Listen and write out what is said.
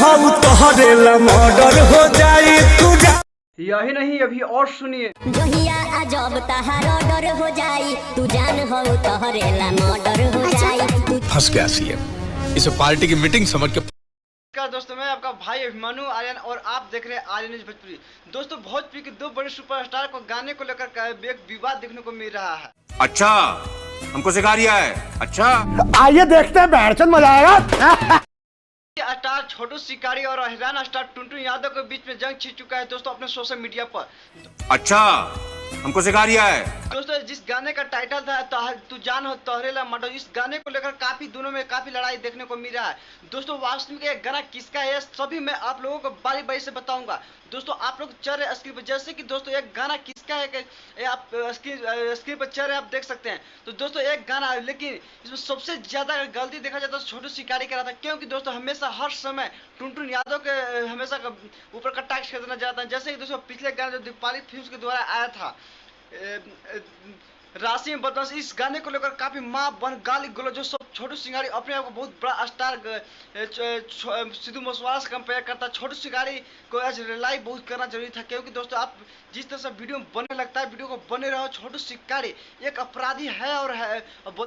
हो तोहरे ला मर्डर हो जाई तू यही नहीं अभी और सुनिए। जहिया अजब तहारा डर हो जाई तू जान हो तोहरे ला मर्डर हो जाई। फंस गया सीएम, इसे पार्टी की मीटिंग समझ के। नमस्कार दोस्तों, मैं आपका भाई अभिमानु आर्यन और आप देख रहे हैं आर्यन न्यूज भोजपुरी। दोस्तों, भोजपुरी के दो बड़े सुपरस्टार को गाने को लेकर एक विवाद देखने को मिल रहा है। अच्छा, हमको सिखा रिया है। अच्छा, आइए देखते हैं, बैठचंद मजा आएगा। स्टार छोटू शिकारी और हरियाणा स्टार टुनटुन यादव के बीच में जंग छिड़ चुका है दोस्तों अपने सोशल मीडिया पर। अच्छा, हमको सिखा रिया है। दोस्तों, जिस गाने का टाइटल था तू जान हो तोहरे ला मर्डर, इस गाने को लेकर काफी दोनों में काफी लड़ाई देखने को मिल रहा है। दोस्तों, वास्तव में ये गाना किसका है सभी मैं आप लोगों को बारी बारी से बताऊंगा। दोस्तों, आप लोग चल रहे स्क्रीन पर, जैसे कि दोस्तों एक गाना किसका है कि आप स्क्रीन पर चल रहे आप देख सकते हैं। तो दोस्तों एक गाना है, लेकिन इसमें सबसे ज्यादा गलती देखा जाए तो छोटू शिकारी का रहा था, क्योंकि दोस्तों हमेशा हर समय टुनटुन यादव के हमेशा ऊपर कटाक्ष करना चाहता है। जैसे कि दोस्तों पिछले गाने जो दीपाली फिल्म के द्वारा आया था राशि में बदमाश, इस गाने को लेकर काफी माँ बन गाली गलो जो सब छोटू शिकारी अपने आप को बहुत बड़ा स्टार सिद्धू मूसेवाला से कंपेयर करता है। छोटू शिकारी को आज रिलाई बहुत करना जरूरी था, क्योंकि दोस्तों आप जिस तरह से वीडियो बनने लगता है वीडियो को बने रहो। छोटू शिकारी एक अपराधी है और है।